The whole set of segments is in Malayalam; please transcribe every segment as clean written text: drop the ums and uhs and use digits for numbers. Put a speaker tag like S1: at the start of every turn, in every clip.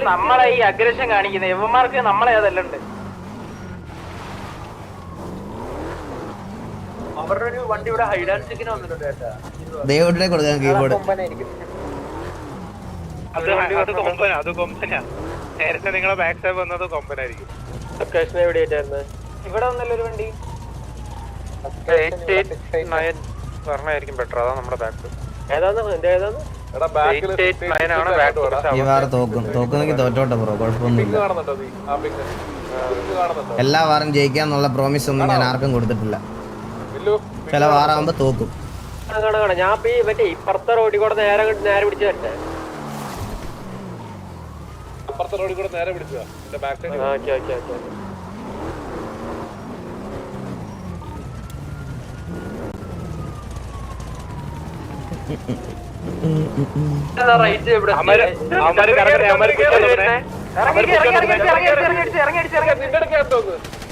S1: നമ്മളെ ഈ അഗ്രഷൻ കാണിക്കുന്നത് യവന്മാർക്ക് നമ്മളെ അതല്ലുണ്ട്. അവരുടെ ഒരു വണ്ടി ഇവിടെ ഹൈഡ് ആൻഡ് സീക്കിന് വന്നിട്ടുണ്ട് കേട്ടാ.
S2: ദൈവത്തിനെ കൊടുക്കാൻ കീബോർഡ്.
S3: അത് കൊമ്പനാ. നേരത്തെ നിങ്ങളെ ബാക്ക് സൈഡ് വന്നത് കൊമ്പനായിരിക്കും.
S1: ലൊക്കേഷൻ എവിടെയായിട്ടായിരുന്നു? ഇവിടെ വന്നല്ലോ ഒരു വണ്ടി.
S3: 889 പറഞ്ഞായിരിക്കും ബെറ്റർ. അതാ നമ്മുടെ ബാക്ക്.
S1: ഏതാന്ന് ഏതാന്ന്?
S2: ഈ വാറ തോക്കുന്നെങ്കിൽ തോറ്റോട്ടെ ബ്രോ, കുഴപ്പമൊന്നുമില്ല. എല്ലാ വാറും ജയിക്കാന്നുള്ള പ്രോമിസ് ഒന്നും ഞാൻ ആർക്കും കൊടുത്തിട്ടില്ല. ചില വാറാകുമ്പോ തോക്കും.
S1: ഞാൻ മറ്റേ ഇപ്പുറത്തെ റോഡിൽ കൂടെ നേരെ പിടിച്ചു വരട്ടെ.
S3: അപ്പുറത്തെ റോഡിൽ കൂടെ നേരെ പിടിച്ചതാ.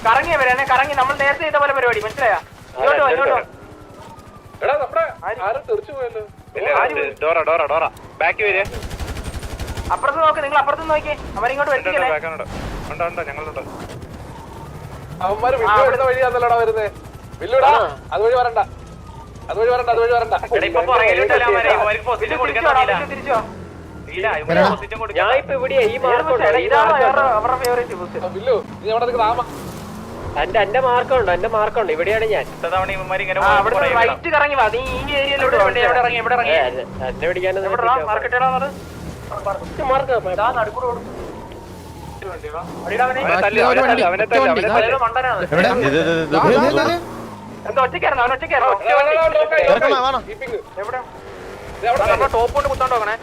S1: കറങ്ങി വരാനെ കറങ്ങി നമ്മൾ നേരത്തെ ചെയ്ത പോലെ പരിപാടി മനസ്സിലായോ? അപ്പുറത്ത് നോക്ക്, നിങ്ങൾ അപ്പുറത്ത് നോക്കി. അവരിങ്ങോട്ട് വരുത്തിക്കല്ലേ?
S3: അതുവഴി വരണ്ട, അതുവഴി വരണ്ട, അതുവഴി വരണ്ട.
S1: ഞാൻ ഇപ്പൊ ഇവിടെ ഈ മാർക്കുണ്ടോ? എന്റെ മാർക്കുണ്ടോ? എന്റെ മാർക്കുണ്ടോ? ഇവിടെയാണ് ഞാൻ. റൈറ്റ് കറങ്ങി വാ. നീ ഈ ഏരിയയിലോട്ട് എന്നെ പിടിക്കാനൊന്നും ഒറ്റയ്ക്കായിരുന്നു. അവൻ ഒറ്റയ്ക്കായിരുന്നു. ടോപ്പ് കൊണ്ട് കുത്താണ്ട് നോക്കണേ.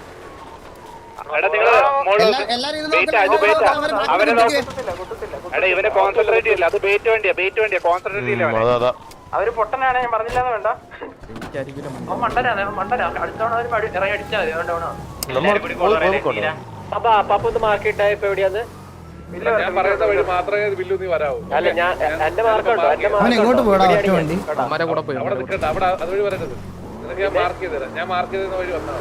S3: ഇവനെ കോൺസെൻട്രേറ്റ് ചെയ്യില്ല. അത് ബേറ്റ് വേണ്ടിയാ, ബേറ്റ് വേണ്ടിയാ. കോൺസെൻട്രേറ്റ് ചെയ്യില്ല.
S1: അവര് പൊട്ടനാണ്, ഞാൻ പറഞ്ഞില്ലെന്ന് വേണ്ട. മണ്ടനാണ്, മണ്ടനാ. അടുത്തവണ ഇറങ്ങി അടിച്ചാൽ മതി. മാർക്ക് ഇട്ടാ ഇപ്പൊ എവിടെയാന്ന്?
S3: ഞാൻ പറയുന്ന വഴി മാത്രമേ ബില്ലു നീ വരാവൂ.
S1: അല്ല ഞാൻ എന്റെ മാർക്കുണ്ടോ?
S2: എങ്ങോട്ട് പോടാ വണ്ടി?
S3: അവിടെ നിൽക്കണ്ട, അവിടെ അതുവഴി വരരുത്. നിനക്ക് ഞാൻ മാർക്ക് ചെയ്ത് തരാം. ഞാൻ മാർക്ക് ചെയ്ത വഴി വന്നാൽ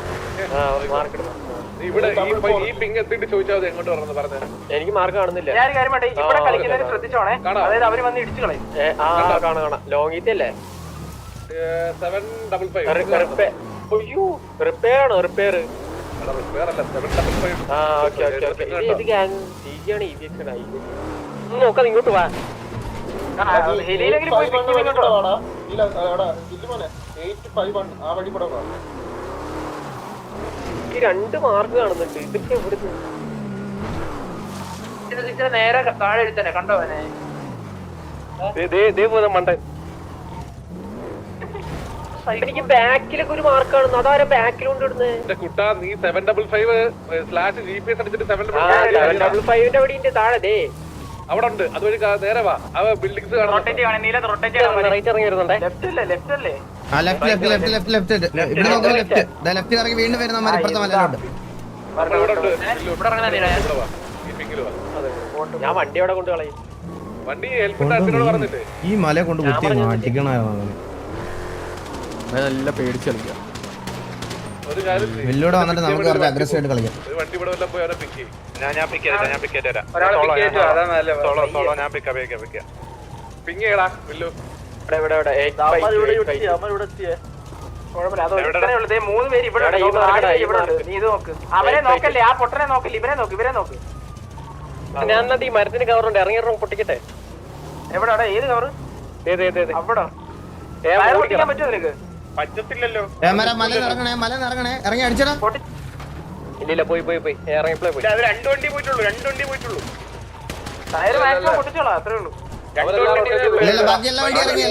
S3: ഇവിടെ ഈ പിങ് എത്തിയിട്ട് ചോദിച്ചാൽ മതി എങ്ങോട്ട് പറഞ്ഞു പറഞ്ഞത്.
S1: എനിക്ക് മാർക്ക് കാണുന്നില്ല. ഞാൻ കാര്യം വേണ്ട, ഇവിടെ കളിക്കുന്നതിന് ശ്രദ്ധിച്ചോണേ. അതായത് അവര് വന്ന് ഇടിച്ചു കളയും. കാണാം ലോങ്ങിത്തെ അല്ലേ?
S3: 755.
S1: അയ്യോ റിപ്പയർ ആണോ? റിപ്പയർ നോക്കാം. ഇങ്ങോട്ട് വാ. ഈ 2 മാർക്ക് കാണുന്നുണ്ട്. ഇതൊക്കെ എവിടുന്ന്? നേരെ താഴെ എഴുത്തന്നെ കണ്ടോ? മണ്ടൻ. എനിക്ക് ബാക്കിലൊക്കെ ഒരു മാർക്ക് കാണുന്നു. അതാരാ ബാക്കിലുണ്ട് ഇടുന്നത്?
S3: കുട്ടാ നീ 755/GPS അടിച്ചിട്ട്
S1: 755 അവിടെ താഴെ
S3: അവിടെ ഉണ്ട്. അതുവഴി നേരെ വാ. ബിൽഡിംഗ്സ്
S2: ഇറങ്ങി വീണ്ടും വരുന്ന ഇപ്പുറത്തെ മലയിലോട്ട്.
S1: ഞാൻ വണ്ടി അവിടെ കൊണ്ട് കളയും.
S3: വണ്ടി പറഞ്ഞില്ലേ
S2: ഈ മല കൊണ്ട് കുത്തി മാറ്റിക്കണമായിരുന്നു.
S4: നല്ല പേടിച്ച് കളിക്കാം.
S2: വെല്ലൂടെ വന്നിട്ട് നമുക്ക് കുറച്ച് അഗ്രസീവ് ആയിട്ട് കളിക്കാം.
S3: വണ്ടി ഇവിടെ വല്ലതും പോയി അവനെ പിക്ക് ചെയ്യും. ഞാൻ പിക്ക് തരാം. പിങ് ചെയ്യടാ വില്ലു.
S1: അവരെ നോക്കല്ലേ, ആ പൊട്ടനെ നോക്കല്ലേ, ഇവരെ നോക്ക്. ഞാൻ എന്നിട്ട് ഈ മരത്തിന് കവറുണ്ട്, ഇറങ്ങിയിറങ്ങി പൊട്ടിക്കട്ടെ. എവിടെടാ? ഏത് കവറ്? അവിടെ ഓടിക്കാൻ പറ്റുമോ നിനക്ക്?
S3: പറ്റത്തില്ലല്ലോ.
S2: മല ഇറങ്ങണേ, ഇറങ്ങി അടിച്ചടാ.
S1: ഇല്ല പോയി ഇറങ്ങിപ്പോയി പോയി.
S3: 2 വണ്ടി പോയിട്ടുള്ളൂ.
S1: ടയർ മാക്സിമം പൊട്ടിച്ചോളാം, അത്രേ ഉള്ളൂ.
S2: ബാക്കി എല്ലാ വണ്ടി ഇറങ്ങി.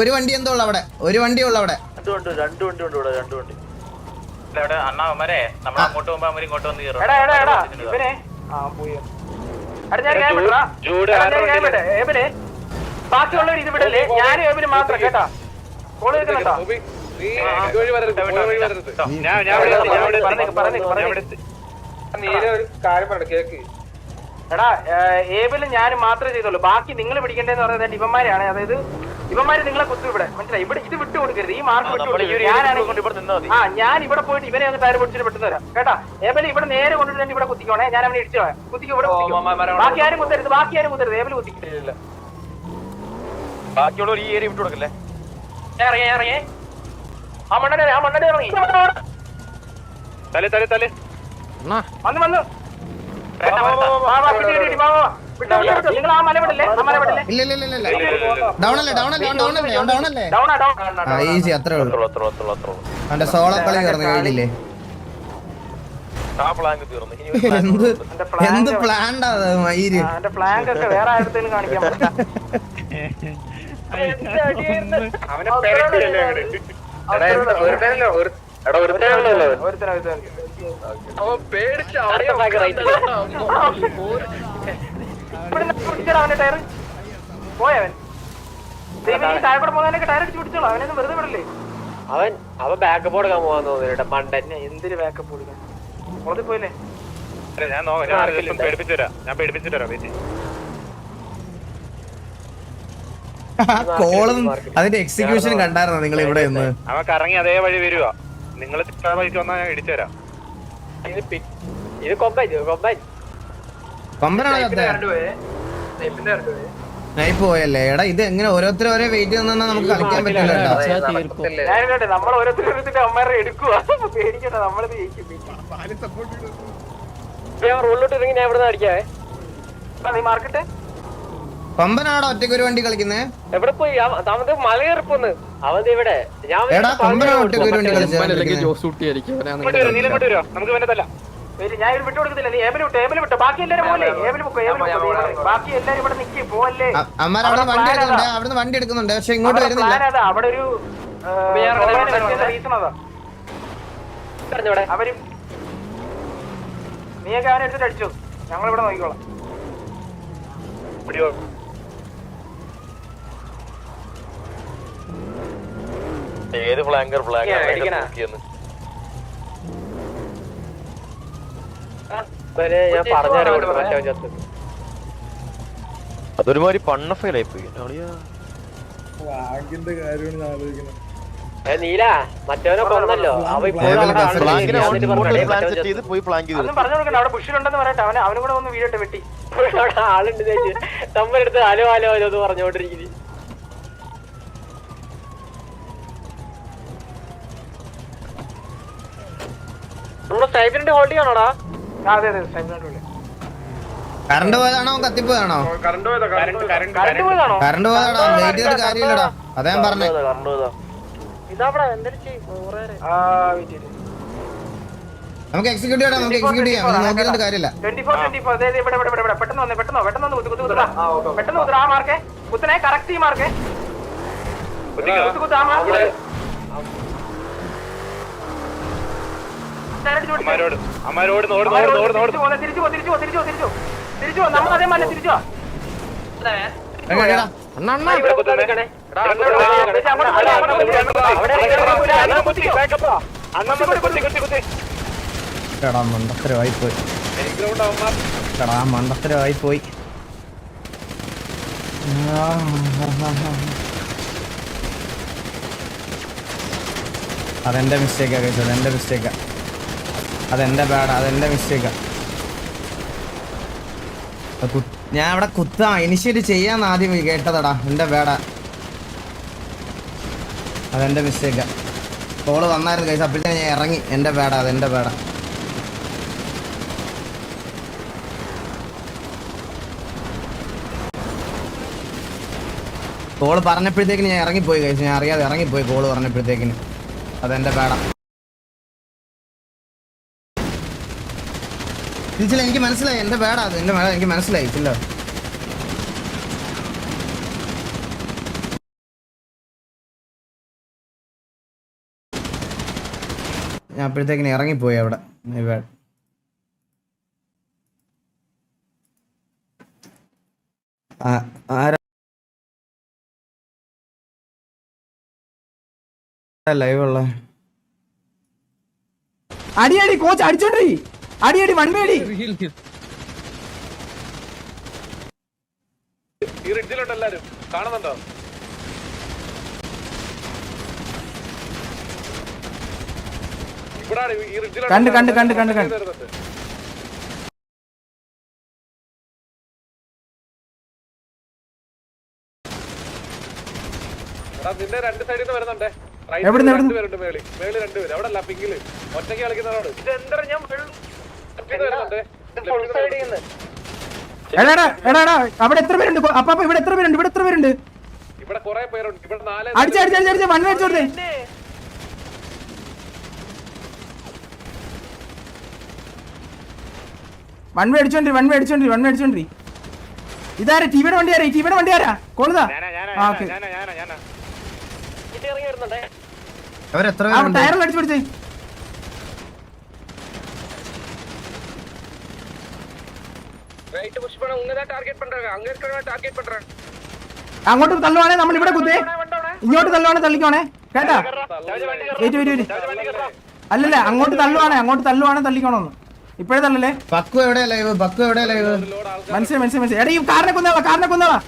S2: ഒരു വണ്ടി എന്തോ ഉള്ളു അവിടെ. ഒരു വണ്ടി ഉള്ളു അവിടെ.
S1: 2 വണ്ടി ഉണ്ട് ഇവിടെ. 2 വണ്ടി. ബാക്കിയുള്ളവർ ഇത് വിടല്ലേ? ഞാനും ഏബിന് മാത്രം കേട്ടാ. കോള് കേൾക്കണോ?
S3: കാര്യം പറ കേക്ക്.
S1: എടാ ഏബില് ഞാൻ മാത്രമേ ചെയ്തുള്ളൂ. ബാക്കി നിങ്ങൾ പിടിക്കേണ്ടതെന്ന് പറയുന്നത് ഇവന്മാരെയാണ്. അതായത് ഇവന്മാര് നിങ്ങളെ കുത്തും ഇവിടെ, മനസ്സിലായി? ഇവിടെ ഇത് വിട്ടു കൊടുക്കരുത്, ഈ മാർക്ക് വിട്ടു കൊടുക്കരുത്. ഞാൻ ഇവിടെ പോയിട്ട് ഇവനെ ഒന്ന് ടയർ പൊടിച്ചിട്ട് പെട്ടെന്ന് വരാം കേട്ടാ. ഏബില് ഇവിടെ നേരെ കൊണ്ടിട്ട് തന്നെ ഇവിടെ കുത്തിക്കോണേ, ഞാൻ അവനെ ഇടിച്ചു കുത്തിക്കോ. ഇവിടെ ബാക്കി ആരും കുത്തരുത്, ഏബില് കുത്തിക്കില്ല.
S5: ബാക്കിയുള്ളവർ ഈ ഏരിയ വിട്ടു കൊടുക്കല്ലേ.
S1: ഇറങ്ങി ആ മണ്ണനെ ഇറങ്ങി
S5: തലേ
S1: വന്ന് നിങ്ങൾ ആ മല വിടല്ലേ,
S2: ഇല്ല ഡൗൺ അല്ലേ ഈസി, അത്രേ ഉള്ളൂ. അവന്റെ സോളോ കളി കയറുന്നു കഴിഞ്ഞില്ലേ? എന്ത് പ്ലാൻഡാ മയിര്.
S1: എന്റെ ഫ്ലാങ്ക് ഒക്കെ വേറെ ആയിരത്തേലും കാണിക്കാൻ പറ്റാ. അവന്റെ ടയർ പോയവൻ താഴെ പോകുന്നതിനൊക്കെ ടയർ അടിച്ച് പിടിച്ചോളൂ. അവനൊന്നും വെറുതെ വിടല്ലേ.
S6: അവൻ ബാക്കപ്പ് കൊടുക്കാൻ പോകാൻ തോന്നുന്നു മണ്ടൻ.
S1: എന്തിന് ബാക്കപ്പ് കൊടുക്കാൻ പുറത്ത് പോയില്ലേ?
S5: ഞാൻ പേടിപ്പിച്ചിട്ട് വരാം.
S2: കോളും അതിന്റെ എക്സിക്യൂഷൻ കണ്ടായിരുന്നോ നിങ്ങൾ ഇവിടെ നിന്ന്?
S5: അവൻ കറങ്ങി അതേ വഴി വരുക. നിങ്ങൾ പൈസ വന്നാൽ ഞാൻ ഇടിച്ചു തരാം.
S6: ഇത്
S2: കൊമ്പനാണോ നൈപ്പ് പോയല്ലേ? എടാ ഇത് എങ്ങനെ ഓരോരുത്തരും ഓരോ വെയിറ്റ് നിന്നാ നമുക്ക് കളിക്കാൻ പറ്റില്ല കേട്ടോ.
S1: നമ്മൾ ഓരോരുത്തരുടെ അമ്മമാരെ എടുക്കുക, പേടിക്കണ്ട, നമ്മളിത്
S6: റോഡിലോട്ട് ഇറങ്ങി ഞാൻ ഇവിടെ നിന്ന് അടിക്കാവേ.
S1: നീ മാർക്കട്ടെ.
S2: കൊമ്പനാടോ ഒറ്റയ്ക്ക് ഒരു വണ്ടി കളിക്കുന്നേ?
S6: എവിടെ പോയി താമത്തെ മല കയറിപ്പോന്ന് അവൻ ഇവിടെ.
S2: എടാ കൊമ്പനാ ഒറ്റയ്ക്ക് ഒരു വണ്ടി കളിച്ചത്?
S5: നമുക്ക് വേണ്ടതല്ല.
S1: ഞാൻ ഇത് വിട്ടു കൊടുക്കത്തില്ല. നീ ഏബിൽ വിട്ടോ. ബാക്കി എല്ലാരും പോലെ ബാക്കി എല്ലാരും ഇവിടെ നിക്കി പോവല്ലേ.
S2: അവിടുന്ന് വണ്ടി എടുക്കുന്നുണ്ട് പക്ഷെ ഇങ്ങോട്ട് വരുന്നില്ല.
S1: അവിടെ ഒരു റീസൺ അതാ. അവരും നീയൊക്കെ അവനെ എടുത്തിട്ട് അടിച്ചു. ഞങ്ങളിവിടെ നോക്കിക്കോളാം.
S5: ഏത് ഫ്ലാങ്കർ
S6: ഞാൻ പറഞ്ഞുതരാം.
S5: അതൊരുമാതിരി പണ്ണ ഫെയിലായി പോയി.
S6: നീല മറ്റവനെ കൊന്നല്ലോ.
S1: പറഞ്ഞു കൊടുക്കണ്ട. അവിടെ ബുഷിലുണ്ടെന്ന് പറയട്ടെ. അവനും കൂടെ ഒന്ന് വീടിട്ട് വെട്ടി.
S6: ആളുണ്ട് നമ്മളെടുത്ത് ഹലോ എന്ന് പറഞ്ഞോണ്ടിരിക്കുന്നു. നമ്മുടെ സ്റ്റൈഫിന്റെ ഹോൾഡ് ചെയ്യണോടാ?
S1: അതെ
S2: കറണ്ട് പോയതാണോ കത്തിപ്പോയതാണോ?
S1: കറണ്ട് പോയതാണോ?
S2: കറണ്ട് പോയതാണോ? വെയിറ്റ് ചെയ്തിട്ട് കാര്യമില്ലടാ, അതാ ഞാൻ പറഞ്ഞേ. നമുക്ക് എക്സിക്യൂട്ട് ചെയ്യാം, നോക്കിയിട്ട് കാര്യമില്ല.
S1: 24 പെട്ടെന്ന് ആ മാർക്കേ കുത്തനെ കറക്റ്റ്. ഈ മാർക്കേ തിരിച്ചു നമ്മൾ അതേ മല്ല തിരിച്ചു
S2: മണ്ടത്തരമായി പോയി. അതെന്റെ മിസ്റ്റേക്കാ കഴിച്ചത്, അതെന്റെ മിസ്റ്റേക്കാ, അതെന്റെ ബാഡാ, അതെന്റെ മിസ്റ്റേക്കാ. ഞാൻ അവിടെ കുത്താ ഇനിഷ്യേറ്റ് ചെയ്യാന്ന് ആദ്യം കേട്ടതടാ, എന്റെ ബാഡാ, അതെന്റെ മിസ്റ്റേക്കാ. കോള് വന്നായിരുന്നു കഴിച്ച അപ്പോഴത്തേക്ക് ഞാൻ ഇറങ്ങി, എന്റെ ബാഡാ, അതെന്റെ ബാഡാ. കോള് പറഞ്ഞപ്പോഴത്തേക്കിന് ഞാൻ ഇറങ്ങിപ്പോയി കഴിച്ചു, ഞാൻ അറിയാതെ ഇറങ്ങിപ്പോയി കോള് പറഞ്ഞപ്പോഴത്തേക്കിന്, അതെന്റെ ബാഡാ. ചില എനിക്ക് മനസ്സിലായി, എന്റെ ബാഡാ അത്, എന്റെ ബാഡാ എനിക്ക് മനസ്സിലായി. ചില്ല ഞാൻ അപ്പോഴത്തേക്കിന് ഇറങ്ങിപ്പോയി അവിടെ. My bad. ആരാ ലൈവ് ഉള്ള?
S7: അടിയടി കോച്ച് അടിച്ചോണ്ടി, അടിയടി വൺവേടി.
S3: എല്ലാരും കാണുന്നുണ്ടോ? ഇവിടെ ഈ റിഡ്ജിലാണ്
S4: കണ്ട് കണ്ട് കണ്ട് കണ്ട് കണ്ട്
S3: നിന്റെ രണ്ട് സൈഡിൽ നിന്ന് വരുന്നുണ്ടേ.
S4: എവിടുന്ന്
S3: രണ്ടുപേരുണ്ട് മേളി രണ്ടുപേര്. അവിടെ അല്ല പിങ്കില് ഒറ്റയ്ക്ക് കളിക്കുന്നവരോട് വരുന്നുണ്ടേ.
S4: എടാ അവിടെ എത്ര പേരുണ്ട്? അപ്പൊ ഇവിടെ എത്ര പേരുണ്ട്? ഇവിടെ എത്ര പേരുണ്ട്?
S3: ഇവിടെ കുറെ പേരുണ്ട്. ഇവിടെ 4
S4: അടിച്ചടിച്ചടിച്ചടിച്ച് വൺ വേ അടിച്ചോട്ടെ. One way അടിച്ചോണ്ടി. ഇതാരാ? ടിവിയുടെ വണ്ടി ആരാ? കൊള്ളുതാ.
S2: അവരെത്ര
S4: ടയറിൽ അടിച്ചു പിടിച്ചേ. അങ്ങോട്ട് തള്ളുവാണേ നമ്മൾ ഇവിടെ കുത്തേ. ഇങ്ങോട്ട് തള്ളുവാണേ തള്ളിക്കോണേ കേട്ടാ. അല്ലല്ല അങ്ങോട്ട് തള്ളുവാണേ തള്ളിക്കോണോന്ന്. ഇപ്പഴേ തള്ളല്ലേ.
S2: ബക്കു എവിടെയാ ലൈവ്?
S4: മനസ്സിലായി. എടാ ഈ കാറിനെ കൊന്നോളാ.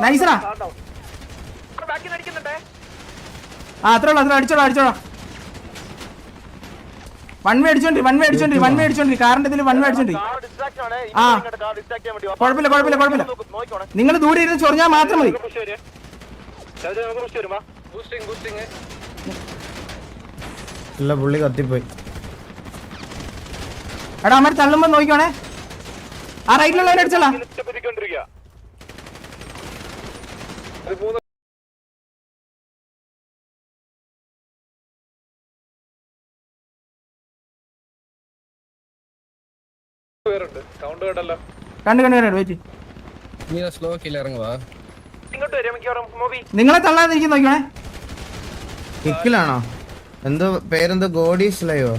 S4: നൈസറാ. അത്രേ ഉള്ളൂ. അടിച്ചോളാ. വൺ വേ അടിച്ചോണ്ടി. കാറിന്റെ ഇതിൽ വൺ വേ അടിച്ചോണ്ടി. ആ കുഴപ്പമില്ല. നിങ്ങൾ ദൂരെ ഇരുന്ന് ചൊറിഞ്ഞാൽ മാത്രം മതി.
S2: ഇല്ല പുള്ളി കത്തിപ്പോയി.
S4: എടാ അമ്മ തള്ളുമ്പോ നോക്കിക്കോണേ. ആ റൈറ്റിലുള്ളവരെ അടിച്ചോളാം. കണ്ടു വെയിറ്റ്. നിങ്ങളെ തള്ളാതിരിക്കും നോക്കിക്കോണേ.
S2: കിക്കിലാണോ? പേരെന്തോ ഗോഡീസ് ലൈവോ?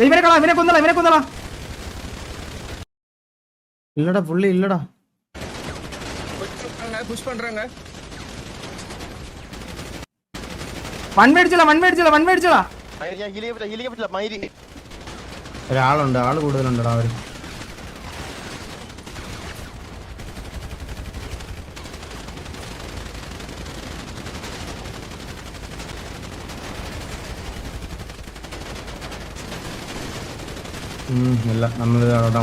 S4: ഇവനെ കൊന്നോളാ.
S2: ഇല്ലടാ പുള്ളി ഇല്ലടാ.
S4: വൺ മേടിച്ചോളാ.
S2: ഒരാളുണ്ട്, ആള് കൂടുതലുണ്ടടാ അവര്. ഇല്ല നമ്മൾ അവിടെ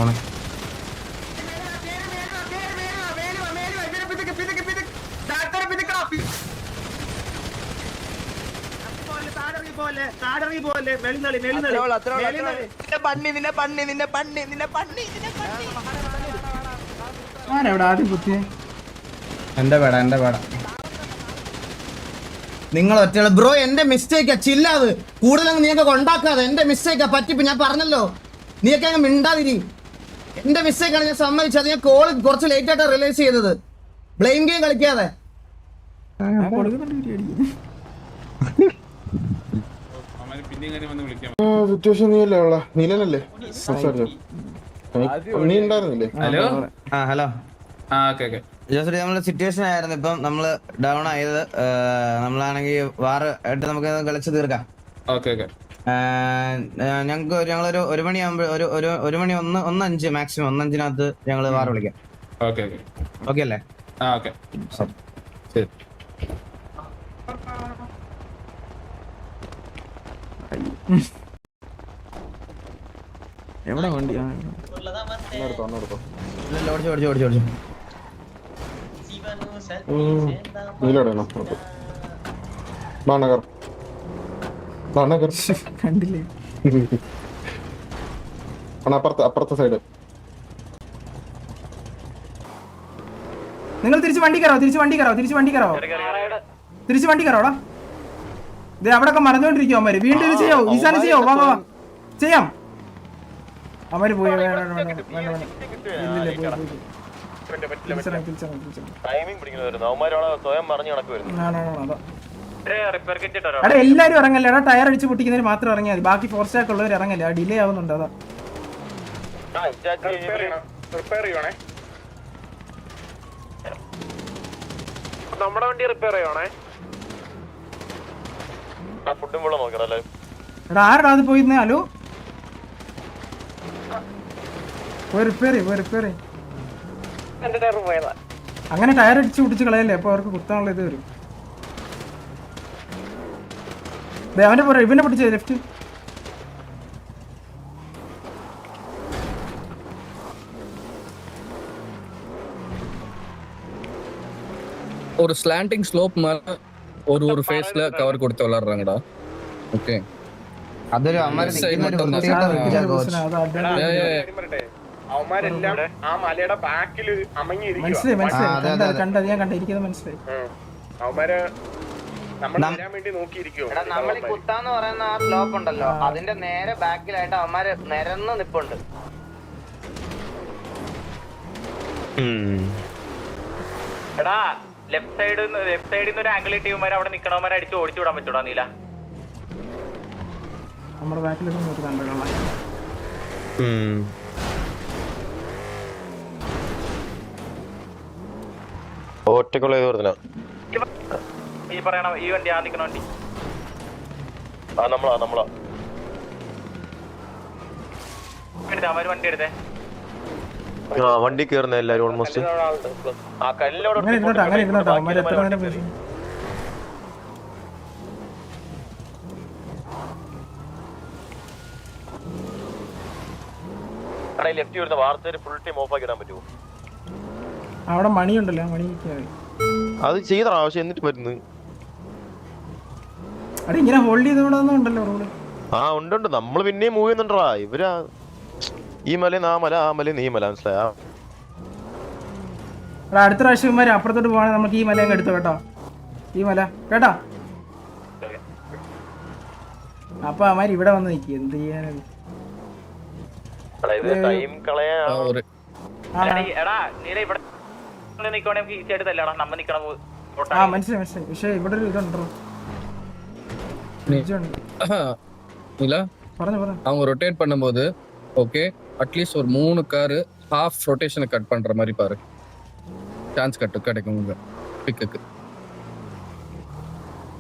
S2: എന്റെ പേട നിങ്ങൾ ഒറ്റ ബ്രോ. എന്റെ മിസ്റ്റേക്കാ. ചില്ലാത് കൂടുതലങ്ങ് നീയൊക്കെ ഉണ്ടാക്കാതെ. എന്റെ മിസ്റ്റേക്കാ. പറ്റിപ്പ് ഞാൻ പറഞ്ഞല്ലോ. നീയൊക്കെ അങ്ങ് മിണ്ടാതിരി. എന്റെ മിസ്റ്റേക്കാണ്. ഞാൻ സമ്മതിച്ചത്. ഞാൻ കോൾ കുറച്ച് ലേറ്റ് ആയിട്ടാണ് റിയലൈസ് ചെയ്തത്. Blame game കളിക്കാതെ.
S7: സിറ്റുവേഷൻ നീയല്ലേ ഉള്ള നീലനല്ലേ സംസാരിച്ചോ? നീ ഉണ്ടായിരുന്നില്ലേ?
S2: ഹലോ. നമ്മള് സിറ്റുവേഷൻ ആയിരുന്നു. ഇപ്പം നമ്മള് ഡൗൺ ആയത്. നമ്മളാണെങ്കിൽ വാറ് ആയിട്ട് നമുക്ക് കളിച്ച് തീർക്കാം. ഞങ്ങളൊരു 1 മണിയാകുമ്പോ ഒരു മണി 1:05 മാക്സിമം 1:05 ഞങ്ങള് വാറ് വിളിക്കാം. ഓക്കെ അല്ലേ? ശരി.
S4: എവിടെ വണ്ടി?
S2: ഓടിച്ചോ.
S7: നീലോടെയാണോ?
S4: കണ്ടില്ലേ?
S7: അപ്പുറത്തെ സൈഡ്.
S4: നിങ്ങൾ തിരിച്ച് വണ്ടി കയറാവോടാ. ഇത് അവിടെ ഒക്കെ മറഞ്ഞോണ്ടിരിക്കും അവന്മാര്. വീണ്ടും ഇത് ചെയ്യാവോ? ഈ സാധനം ചെയ്യാവോ? വാ ചെയ്യാം. അവര് പോയി. എല്ലാരും ഇറങ്ങല്ലേ. ടയർ അടിച്ച് പൊട്ടിക്കുന്നതിന് മാത്രം ഇറങ്ങിയാൽ മതി. ബാക്കി 4 സ്റ്റാക്ക് ഉള്ളവർ ഇറങ്ങല്ലേ. ഡിലേ ആവുന്നുണ്ട്. അതാ
S1: നമ്മുടെ വണ്ടി റിപ്പയർ ചെയ്യണേ.
S5: ഫുഡും വെള്ളം നോക്കണം അല്ലേ?
S4: എടാ ആരടാ അത് പോയിരുന്നേ? ഹലോ റിപ്പയർ
S1: എന്റെ ടയർ പോയതാ.
S4: അങ്ങനെ ടയർ അടിച്ച് പിടിച്ച് കളയല്ലേ, അപ്പൊ അവർക്ക് കുത്താനുള്ള ഇത് വരും. അവന്റെ പോരാ, ഇവനെ പിടിച്ചേ ലെഫ്റ്റ്.
S8: ஒரு ஸ்லாண்டிங் ஸ்லோப் மேல ஒரு ஃபேஸ்ல கவர் கொடுத்து விளையாடுறாங்கடா. ஓகே
S2: അതൊരു അമ്മ
S3: അവന്മാരെല്ലാം ആ മലയുടെ ബാക്കിൽ
S4: മനസ്സിലായി കണ്ടത് ഞാൻ കണ്ടിരിക്കുന്നത് മനസ്സിലായി.
S3: അവന്മാര് നമ്മൾ വരാൻ വേണ്ടി നോക്കിയിരിക്കുവോ?
S1: നമ്മൾ കുത്താന്ന് പറയുന്ന ആ സ്ലോപ്പ് ഉണ്ടല്ലോ, അതിന്റെ നേരെ ബാക്കിലായിട്ട് അവന്മാര് നിരന്ന് നിപ്പുണ്ട്. എടാ ലെഫ്റ്റ് സൈഡിൽ നിന്ന് ഒരു ആംഗിൾ കിട്ടിയവന്മാർ അവിടെ നിക്കണവന്മാരെ അടിച്ച് ഓടിച്ചു വിടാൻ പറ്റൂടാ നീല?
S4: നമ്മുടെ ബാക്കിലൊന്നും ഒരു കണ്ടുള്ള
S5: ഒറ്റക്കുള്ള
S1: ഈ പറയണ ഈ വണ്ടി ആ നിക്കണ വണ്ടി
S5: നമ്മളാ
S1: എടുത്തേ, അവര് വണ്ടി എടുത്തേ.
S5: വണ്ടി കയറുന്ന എല്ലാരും ഓൾമോസ്റ്റ് ആ കല്ലിനോട്
S4: അങ്ങനെ ഇരുന്നോട്ടോ അവന്മാർ എത്ര നേരം പേശി.
S5: ലെഫ്റ്റ് വരുന്ന വാർത്തയിൽ ഫുൾ ടൈം ഓഫ് ആക്കി ഇടാൻ പറ്റുമോ?
S4: അവിടെ മണിയുണ്ടല്ലോ, മണി
S5: അത് ചെയ്ത ആവശ്യം എന്നിട്ട് പറ്റുന്നു.
S4: അവിടെ ഇങ്ങനെ ഹോൾഡ് ചെയ്തോണ്ടല്ലോ റോഡ്.
S5: ആ ഉണ്ട് നമ്മള് പിന്നെയും മൂവ് ചെയ്യുന്നുണ്ടാ. ഇവരാ ഈ മല ആ മല, ആ മല നീ മല, മനസ്സിലായ?
S4: അടുത്ത പ്രാവശ്യം ഇവന്മാര് അപ്പുറത്തോട്ട് പോവാണെങ്കിൽ നമുക്ക് ഈ മല അങ്ങ് എടുത്തു കേട്ടോ, ഈ മല കേട്ടോ. അപ്പൊ അവന്മാര് ഇവിടെ വന്ന് നിൽക്കും, എന്ത് ചെയ്യാനത്?
S5: ടൈം കളയാ.
S1: എടാ നീല ഇവിടെ നിക്കണെങ്കിൽ ഈസി ആയിട്ട് തല്ലടാ, നമ്മ നിക്കണ
S4: മനസ്സിലായി. പക്ഷെ ഇവിടെ ഒരു ഇതുണ്ടോ
S8: இல்ல
S4: പറഞ്ഞു
S8: அவங்க ரொட்டேட் பண்ணும்போது ஓகே அட்லீஸ்ட் ஒரு 3 கார் ஹாஃப் ரொட்டேஷனை கட் பண்ற மாதிரி பாரு, சான்ஸ் கிடைக்கும் உங்க பிக்குக்கு.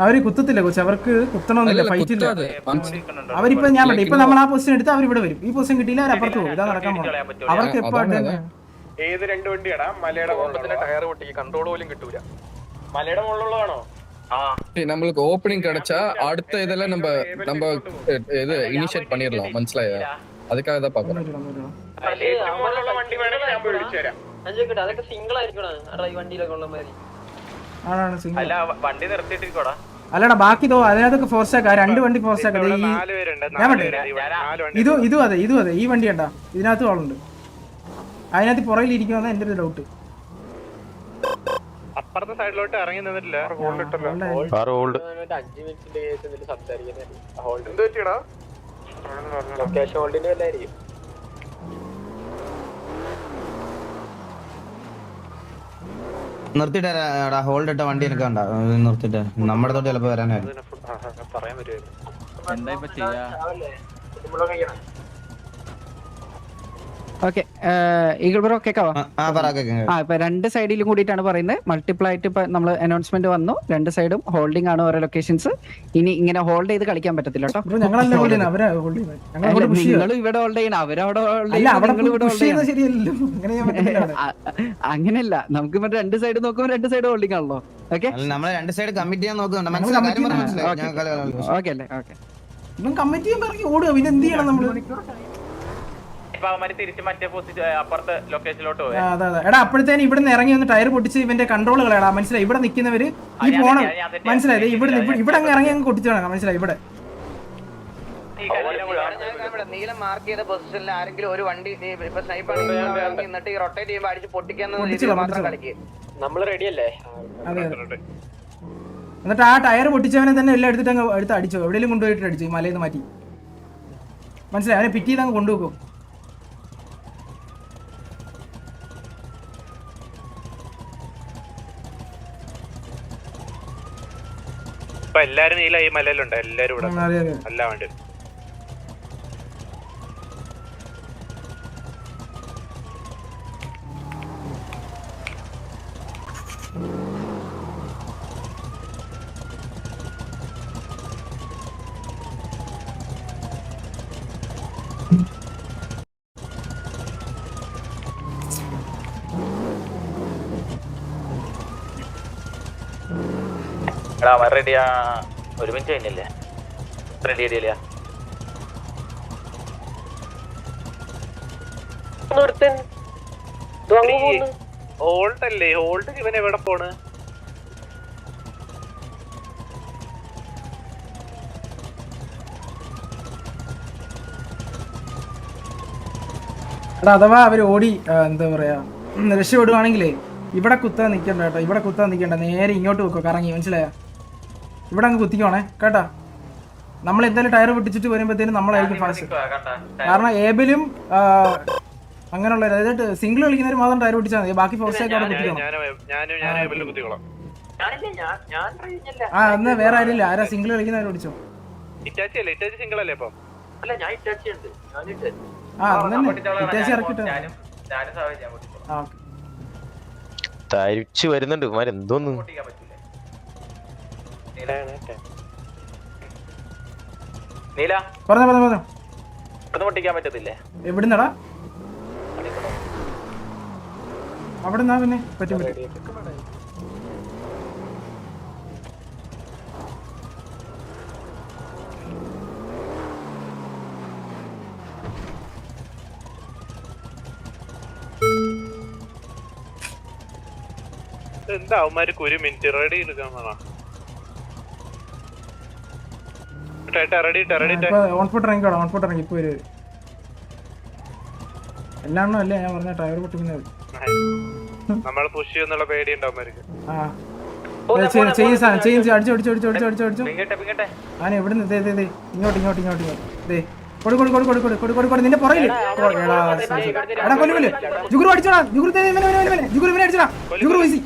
S4: അവര് കുത്തത്തില്ല കൊച്ചു, അവർക്ക് കുത്തണമെന്നില്ല, ഫൈറ്റ് ഇല്ല. അവരിപ്പോ ഞാൻ ഇപ്പൊ നമ്മൾ ആ പൊസിഷൻ എടുത്ത് അവരിവിടെ വരും. ഈ പൊസിഷൻ കിട്ടിയില്ല അവർ അപ്പുറത്ത് പോകും. ഇതാ നടക്കാൻ പോകും. അവർക്ക് എപ്പോ
S3: ഏത് രണ്ട് വണ്ടിയാടാ? മലയുടെ മുകളിലെ ടയർ പൊട്ടി കൺട്രോൾ പോലും കിട്ടൂല. മലയുടെ മുകളിലുള്ളതാണോ?
S8: நம்மளுக்கு ஓப்பனிங் கிடைச்சா அடுத்த இதெல்லாம் நம்ம இது இனிஷியேட் பண்ணிடலாம், മനസ്സിലായോ? அதுக்காக தான் பாக்குறேன்.
S3: വണ്ടി വേണമെങ്കിൽ ഞാൻ വിളിച്ചു തരാം.
S1: അതൊക്കെ സിംഗിൾ ആയിരിക്കണം ഈ വണ്ടിയിലൊക്കെ ഉള്ള മാതിരി.
S4: അല്ല
S1: വണ്ടി നിർത്തിയിട്ടിരിക്കോടാ.
S4: അല്ലടാ ബാക്കി അതിനകത്തൊക്കെ ഫോർസ് ആക്കാം, 2 വണ്ടി ഫോർസ് ആക്കാം. ഇതും അതെ ഈ വണ്ടി കണ്ടാ ഇതിനകത്ത് ആളുണ്ട്. അതിനകത്ത് പുറകിൽ ഇരിക്കുമെന്നാ എന്റെ ഒരു ഡൗട്ട്.
S5: അപ്പുറത്തെ സൈഡിലോട്ട് ഇറങ്ങി നിന്നിട്ടില്ല.
S6: 5 മിനിറ്റിന്റെ കേസ് സംസാരിക്കുന്നത് ലൊക്കേഷൻ ഹോൾഡിന്റെ വല്ലായിരിക്കും.
S2: നിർത്തിട്ടാ ഹോൾഡ് ഇട്ട വണ്ടി എനിക്ക് കണ്ട നിർത്തിട്ട് നമ്മുടെ തൊട്ട് ചിലപ്പോ വരാനായിരുന്നു.
S5: പറയാൻ പറ്റുമായിരുന്നു.
S9: ഓക്കെ ഈഗിൾ ബ്രോ കേക്കാവോ?
S2: ഇപ്പൊ
S9: 2 സൈഡിലും കൂടിയിട്ടാണ് പറയുന്നത്. മൾട്ടിപ്പിൾ ആയിട്ട് ഇപ്പൊ നമ്മൾ അനൗൺസ്മെന്റ് വന്നു, 2 സൈഡും ഹോൾഡിംഗ് ആണ് ഓരോ ലൊക്കേഷൻസ്. ഇനി ഇങ്ങനെ ഹോൾഡ് ചെയ്ത് കളിക്കാൻ പറ്റത്തില്ല കേട്ടോ. നിങ്ങൾ ഇവിടെ ഹോൾഡ് ചെയ്യണം, അവരവിടെ അങ്ങനെയല്ല. നമുക്ക് 2 സൈഡ് നോക്കുമ്പോൾ 2 സൈഡ് ഹോൾഡിംഗ് ആണല്ലോ. ഓക്കെ
S2: നമ്മള് 2 സൈഡ് കമ്മിറ്റ് ചെയ്യാൻ നോക്കുന്നുണ്ട്.
S9: ഓക്കെ അല്ലേ? ഓക്കെ
S4: കമ്മിറ്റ് ചെയ്യാൻ പറഞ്ഞു ഓടുക, പിന്നെ എന്ത് ചെയ്യണം നമ്മള്? എടാ അപ്പോഴത്തേനും ഇവിടെ നിന്ന് ഇറങ്ങി ഒന്ന് ടയർ പൊട്ടിച്ച് ഇവന്റെ കൺട്രോൾ കളയടാ, മനസ്സിലായി? ഇവിടെ നിൽക്കുന്നവര് ഈ പോണം, മനസ്സിലായി? ഇവിടെ അങ്ങ് ഇറങ്ങി അങ്ങ് പൊട്ടിച്ചു വേണം, മനസ്സിലായി? ഇവിടെ
S1: നീലം മാർക്ക് ചെയ്ത പൊസിഷനിൽ ആരെങ്കിലും ഒരു വണ്ടി ഇപ്പൊ സ്നൈപ്പർ എന്നിട്ട് ഈ റൊട്ടേറ്റ് ചെയ്യുമ്പോൾ അടിച്ച് പൊട്ടിക്കാന്ന് മാത്രം കളിക്കുക.
S6: നമ്മള് റെഡിയല്ലേ?
S4: അതെ. എന്നിട്ട് ആ ടയർ പൊട്ടിച്ചവനെ തന്നെ എല്ലാം എടുത്തിട്ട് അങ്ങ് എടുത്ത് അടിച്ചു, എവിടെയെങ്കിലും കൊണ്ടുപോയിട്ട് അടിച്ചു, ഈ മലയിൽ നിന്ന് മാറ്റി, മനസ്സിലായി? അവനെ പിറ്റ് ചെയ്ത് അങ്ങ് കൊണ്ടുപോകും.
S5: ഇപ്പൊ എല്ലാരും നീല ഈ മലയിലുണ്ട്, എല്ലാരും ഇവിടെ അല്ല വേണ്ടി.
S1: എടാ അവൻ റെഡിയാ, ഒരു മിനിറ്റ് കഴിഞ്ഞില്ലേ? റെഡി റെഡിയല്ല. ഹോൾഡ് അല്ലേ, ഹോൾഡ് ഇവൻ എവിടെ പോണ്?
S4: എടാ അഥവാ അവർ ഓടി എന്താ പറയാ രക്ഷപ്പെടുവാണെങ്കിലേ ഇവിടെ കുത്താൻ നിൽക്കണ്ട കേട്ടോ, ഇവിടെ കുത്താൻ നിൽക്കണ്ട, നേരെ ഇങ്ങോട്ട് വെക്കോ കറങ്ങി, മനസ്സിലായോ? ഇവിടെ അങ്ങ് കുത്തിക്കോണേ കേട്ടാ. നമ്മൾ എന്തായാലും ടയർ പൊട്ടിച്ചിട്ട് വരുമ്പോഴത്തേനും നമ്മളായിരിക്കും ഫാസ്റ്റ്. കാരണം ഏബിലും അങ്ങനെയുള്ള അതായത് സിംഗിൾ കളിക്കുന്നവർ മാത്രം ടയർ പൊട്ടിച്ചാൽ മതി, ബാക്കി ഫോഴ്സായിട്ട് അവിടെ കുത്തിക്കണം. ആ എന്നാ വേറെ ആരില്ല, ആരാ സിംഗിൾ കളിക്കുന്നവർ പൊടിച്ചോ. ആ തന്നെ ഇറ്റാച്ചി ഇറക്കിട്ടോ. ആ ഓക്കെ
S5: തരിച്ചു വരുന്നുണ്ട് എന്തോന്ന്.
S4: പറഞ്ഞോ
S1: പൊട്ടിക്കാൻ പറ്റത്തില്ലേ?
S4: എവിടുന്നടാ? അവിടെ നിന്നാ പിന്നെ പറ്റും.
S3: എന്താ അവന്മാർക്ക് ഒരു മിനിറ്റ് റെഡി എടുക്കാൻ
S4: ഓൺസ്പോട്ട് ഇറങ്ങിക്കോടാ, ഓൺസ്പോട്ട് ഇറങ്ങി ഇപ്പൊ വരും. എല്ലാണോ അല്ലേ ഞാൻ പറഞ്ഞ ടയർ പൊട്ടിക്കുന്നത്.
S3: നമ്മള് പുഷ് ചെയ്യുന്നുള്ള പേടി ഉണ്ടാവുമായിരിക്കും.
S4: ആ അടിച്ചു ഞാൻ എവിടുന്ന് ഇങ്ങോട്ട് കൊടു നിന്റെ പുറകില് എടാ കൊല്ലു ജുഗുറു അടിച്ചോടാ, ജുഗുറു ഇവനെ അടിച്ചോടാ, ജുഗുറു വീസി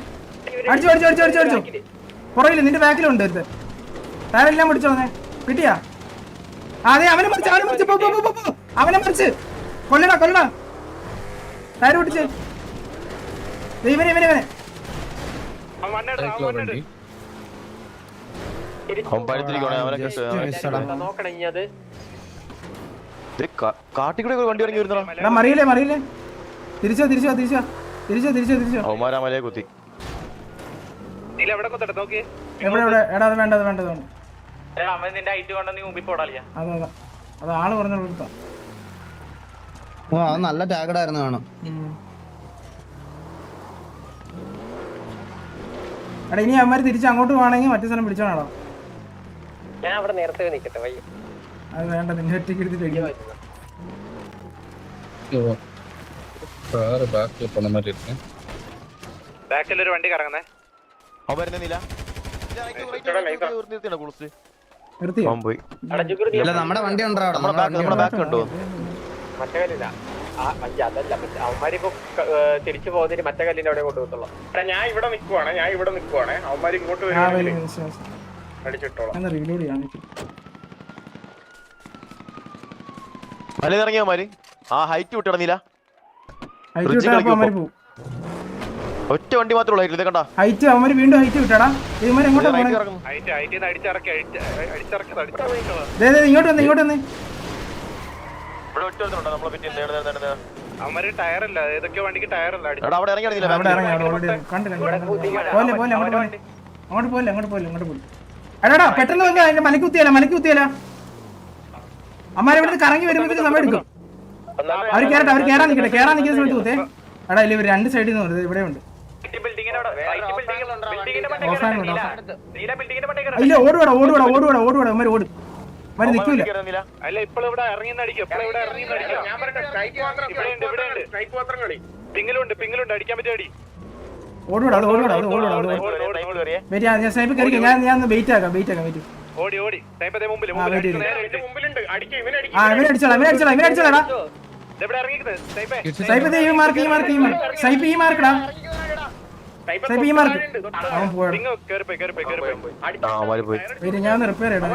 S4: അടിച്ചോ പുറകില് നിന്റെ ബാക്കിലുണ്ട്. ടയറെല്ലാം പിടിച്ചോളെ കിട്ടിയാ? അതെ അവനെ മറിച്ച് കൊല്ലടാ ടയർ പിടിച്ച് ഇവനെ
S5: കാട്ടിക്കൂടെ വണ്ടി ഇറങ്ങി വരുന്നോ?
S4: മറിയില്ലേ തിരിച്ചോ
S5: അവന്മാരാമലയെ കുത്തി.
S4: എവിടെ എടാ അത് വേണ്ടത് അത് ആള് പറഞ്ഞ
S2: അത് നല്ല ടാഗഡായിരുന്നു കാണും.
S4: എടാ ഇനി അവന്മാര് തിരിച്ച് അങ്ങോട്ട് പോവാണെങ്കിൽ മറ്റേ സ്ഥലം പിടിച്ചോണോ?
S6: ഞാൻ അവിടെ നേരത്തെ നിക്കട്ടെ വയ്യ.
S4: അത് വേണ്ട, നിന്നെ ഒറ്റയ്ക്ക് എടുത്തിട്ട്
S3: ബാക്കിലൊരു വണ്ടി കറങ്ങുന്നേ.
S2: നമ്മുടെ വണ്ടി ഉണ്ടോ?
S6: മറ്റേ കല്ലില്ല, അതല്ല അവന്മാരിപ്പോ തിരിച്ചു പോകുന്നതിന് മറ്റേ കല്ലിന്റെ അവിടെ കൊണ്ടുപോകത്തുള്ളൂ.
S3: ഞാൻ ഇവിടെ നിക്കുവാണേ അവന്മാര് ഇങ്ങോട്ട് അടിച്ചിട്ടോളാം.
S4: റീലോഡ് ചെയ്യാൻ
S5: മലയിറങ്ങിയമാര് ആ ഹൈറ്റ് വിട്ടിടന്നില്ല. ഒറ്റ വണ്ടി മാത്രമേ ഉള്ളൂ കണ്ട
S4: ഹൈറ്റ്. അവന്മാര് വീണ്ടും ഹൈറ്റ് വിട്ടാടാ. ഇവന്മാര് എങ്ങോട്ടാ ഇങ്ങോട്ട് വന്നേ.
S3: അവന്മാര് ടയറല്ല, ഏതൊക്കെ വണ്ടിക്ക് ടയറല്ല.
S4: അവിടെ ഇറങ്ങി അങ്ങോട്ട് പോലെ. എടാ പെട്ടെന്ന് വന്ന് അതിന്റെ മലക്ക് കുത്തിയാല. അമ്മാരെ ഇവിടെ കറങ്ങി വരുമ്പോഴത്തേക്ക് സമയം എടുക്കും. അവർ കേറാൻ നിൽക്കുന്ന സമയത്ത് കുത്തേ. എടാ ഇല്ല, ഇവർ രണ്ട് സൈഡിൽ നിന്ന് ഇവിടെ ഉണ്ട്. ഇല്ല ഓടുവാടാ അമ്മര് ഓടും. അവര് നിൽക്കൂല.
S3: അല്ല ഇപ്പോൾ ഇവിടെ ഇറങ്ങി പിങ്ങിലുണ്ട് അടിക്കാൻ പറ്റിയ
S4: ഓടുവാടാ. ഞാൻ സ്നൈപ്പ് കയറി, ഞാൻ വെയിറ്റ് ആക്കാം.
S3: ഓടി
S4: ഇവനെ അടിച്ചോളാം. സ്നൈപ്പ് ഈ മാർക്ക് അവൻ പോയി. ഞാൻ റിപ്പയർ ചെയ്യണം.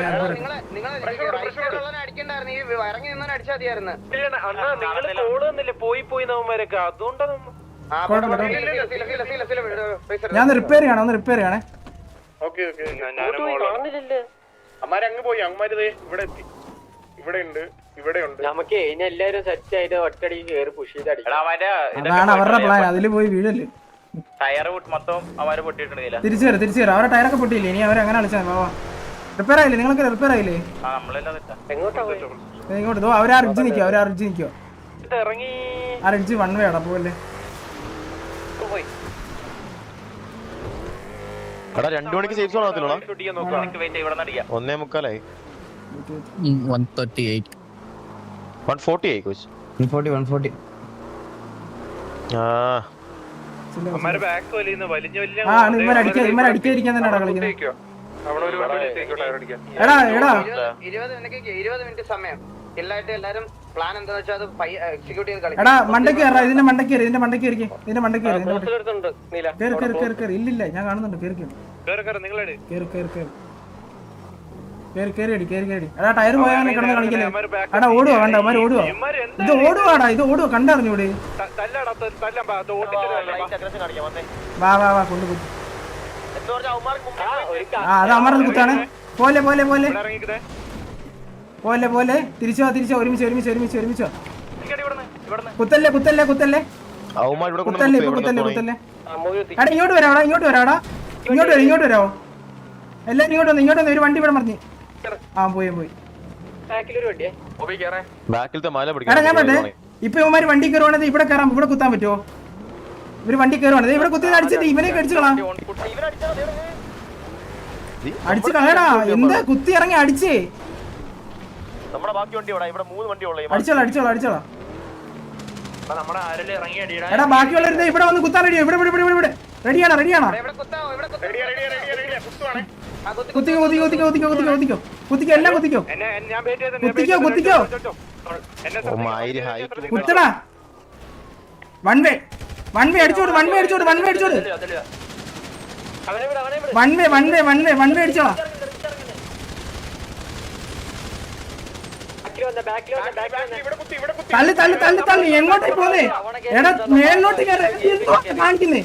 S4: ഞാൻ റിപ്പയർ ചെയ്യണേ.
S3: അമ്മാരങ്ങ് പോയി. അമ്മാര് ഇവിടെ ഉണ്ട്.
S6: നമുക്ക് എല്ലാരും സെറ്റ് ആയിട്ട് ഒറ്റടിക്ക് കേറി പുഷ് ചെയ്ത് അടിക്കണം.
S4: അതാണ് അവരുടെ പ്ലാൻ. അതില് പോയി വീഴല്ലേ.
S6: ടയർ മൊത്തം അവര് പൊട്ടിയിട്ടുണ്ട്.
S4: തിരിച്ചു വരാം അവരുടെ ടയറൊക്കെ പൊട്ടിയില്ലേ? ഇനി അവരങ്ങനെ കളിച്ചാൽ റിപ്പയർ ആയില്ലേ? നിങ്ങൾക്ക് റിപ്പയർ ആയില്ലേ? ഇങ്ങോട്ട് അവരാ റിഡ്ജ് നിൽക്കുക ആ റിഡ്ജ് വൺ വേ ആടാ പോവല്ലേ.
S5: എടാ 2 മണിക്ക് സേഫ് സോൺ ആകത്തില്ലടാ. 1:45
S8: 138
S5: 140 ആയി കോച്ച്.
S2: 140
S4: അടിക്കാതിരിക്കാൻ തന്നെയാടാ കളിക്കുന്നത്.
S1: 20 മിനിറ്റ് സമയം എല്ലായിട്ട് എല്ലാരും പ്ലാൻ എന്താ വെച്ചാൽ അത് എക്സിക്യൂട്ട് ചെയ്ത് കളിക്കും.
S4: എടാ മണ്ടയ്ക്ക് കയറാ, ഇതിന്റെ മണ്ടയ്ക്ക് കയറി ഇല്ലില്ല ഞാൻ കാണുന്നുണ്ട്. കേറി എടാ ടയർ പോയാൽ കിടന്ന് കളിക്കല്ലേ. എടാ ഓടുവാ കണ്ട അവന്മാർ ഇത് ഓടുവാ കണ്ടറിഞ്ഞൂടെ? വാ കൊണ്ടുപോയി അത് അമർന്ന് കുത്താണ്. പോലെ തിരിച്ചോ ഒരുമിച്ചോ കുത്തല്ലേ എടാ ഇങ്ങോട്ട് വരാടാ ഇങ്ങോട്ട് വരാവോ എല്ലാരും ഇങ്ങോട്ട് വന്ന് ഒരു വണ്ടി ഇവിടെ മറിഞ്ഞ് പോയി
S5: ബാക്കിലത്തെ മല
S4: എടാ ഞാൻ പറ്റേ ഇപ്പൊ ഇവന്മാര് വണ്ടി കയറുവാണെങ്കിൽ ഇവിടെ കയറാം. ഇവിടെ കുത്താൻ പറ്റുമോ? ഇവര് വണ്ടി കയറുവാണെങ്കിൽ ഇവിടെ കുത്തി അടിച്ചിട്ട് ഇവനെയൊക്കെ അടിച്ചു കളയടാ. എന്താ കുത്തി ഇറങ്ങി അടിച്ചേ? അടിച്ചോളാം എടാ ബാക്കിയുള്ളവരുന്ന ഇവിടെ വന്ന് കുത്താൻ റെഡിയോ? ഇവിടെ റെഡിയാണോ? കുത്തിക്കോ എല്ലാം കുത്തിക്കോ കുത്തടാ. One way അടിച്ചോട് അടിച്ചോളാം. തള്ളി എങ്ങോട്ടേ പോന്നേ? എടാ മേലോട്ട് കാണിക്കുന്നേ